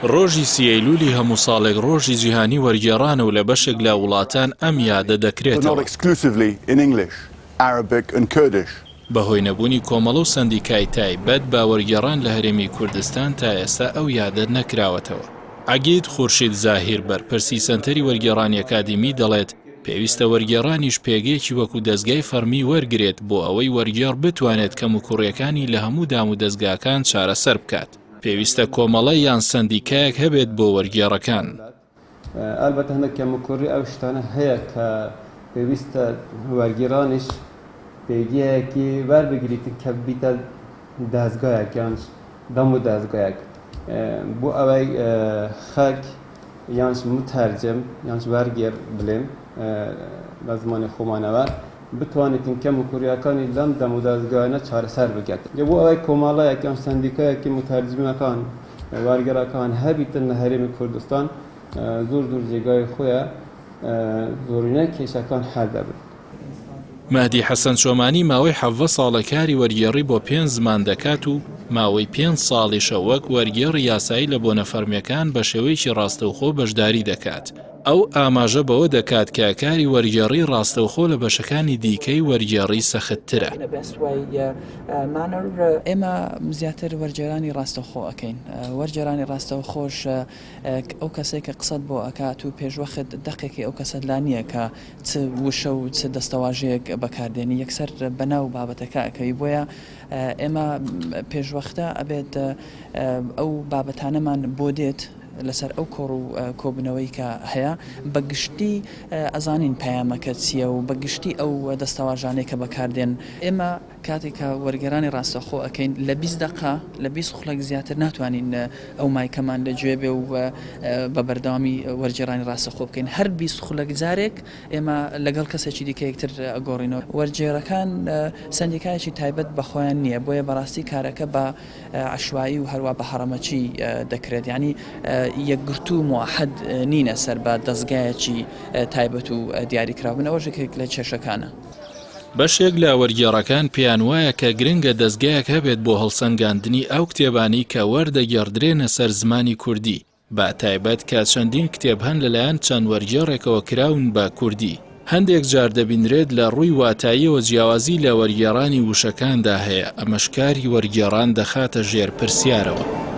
ڕۆژی سیەیلولی هەموو ساڵێک ڕۆژی جیهانی وەرگێڕانە و لە بەشێک لە وڵاتان ئەم یادە دەکرێتەوە. بەهۆی نەبوونی کۆمەڵە و سەندیکای تایبەت بە وەرگێڕان لە هەرێمی کوردستان تا ئێستا ئەو یادە نەکراوەتەوە. عەگید خورشید زاهیربەر پرسی سەنتەری وەرگێڕانی ئەکادیمی دەڵێت پێویستە وەرگێڕانیش پێگەیەکی وەکو دەستگای فەرمی وەرگرێت بۆ ئەوەی وەرگێڕ بتوانێت کەم و کوڕیەکانی لە هەموو دام و دەستگاکان چارەسەر بکات. پێویستە کۆمەڵە یان سەندیکایەک هەبێت بۆ وەرگێڕەکان. ئەلبەتە هەندێک کەم و کوڕی ئەو شتانە هەیە کە پێویستە وەرگێڕانیش پێگەیەکی وەربگریتن کە بیتە دەستگایەک یان دەم و دەستگایەک بۆ ئەوەی خەک یانش متەرجم یانش وەرگێڕ بڵێم بە زمانی خۆمانەوە بتوانێتن کەم و کوڕیەکانی لەم دەم و دەستگایانە چارەسەر بکات. بۆ ئەوەی کۆمەڵەیەک یان سەندیکایەکی متەرجمەکان وەرگێڕەکان هەبیتن لە هەرێمی کوردستان زۆر جێگای خۆیە زۆرینەی کێشەکان هەل دەبن. مەهدی حەسەن چۆمانی ماوەی 17 ساڵە کاری وەرگێڕی بۆ 5 زمان دەکات و ماوەی 5 ساڵیشە وەک وەرگێڕی یاسایی لە بۆ نەفەرمیەکان بە شێوەیەکی ڕاستەوخۆ بەشداری دەکات. ئەو ئاماژە بەوە دەکات کە کاری وەرگێڕی ڕاستەوخۆ لە بەشەکانی دیکەی وەرگێڕی سەختترە. ئێمە زیاتر وەرگێڕانی ڕاستەوخۆ ئەەکەین. وەرگێڕانی ڕاستەوخۆش ئەو کەسێک کە قسەت بۆ ئەکات و پێشوەخت دەقێکی ئەو کەسەت لا نییە کە چ وشە و چ دەستەواژەیەک بەکاردێنی یەکسەر بەناو بابەتەکە ئەەکەی بۆیە ئێمە پێشوەختە ئەبێت ئەو بابەتانەمان بۆ دێت لەسەر ئەو کۆڕ و کۆبنەوەی کە هەیە بەگشتی ئەزانین پەیامەکە چییە و بەگشتی ئەو دەستەواژانەی کە بەکاردێن. ئێمە کاتێککە وەرگێڕانی ڕاستەخۆ ئەەکەین لە 20 دقە لە 20 خوڵک زیاتر ناتوانین ئەو مایکەمان لەگوێ بێ و بە بەردەوامی وەرگێڕانی ڕاستەخۆ بکەین. هەر 20 خوڵک جارێک ئێمە لەگەڵ کەسێکی دیکە یەکتر ئەگۆڕینەوە. وەرگێڕەکان سەندیکایەکی تایبەت بەخۆیان نییە بۆیە بەڕاستی کارەکە بە عەشوایی و هەروە بە هەڕەمەچی دەکرێت. ینی یەکگرتو و موحەد نینە سەر بە دەستگایەکی تایبەت و دیاریکراوبنەوە ژێکێک لە کێشەکانە. بەشێک لە وەرگێڕەکان پێیان وایە کە گرنگە دەستگایەک هەبێت بۆ هەڵسەنگاندنی ئەو کتێبانی کە وەردەگێڕدرێنە سەر زمانی کوردی بە تایبەت کە چەندین کتێب هەن لەلایەن چەند وەرگێڕێکەوە کراون بە کوردی. هەندێک جار دەبینرێت لە ڕووی واتاییەوە جیاوازی لە وەرگێڕانی وشەکاندا هەیە. ئەمەش کاری وەرگێڕان دەخاتە ژێر پرسیارەوە.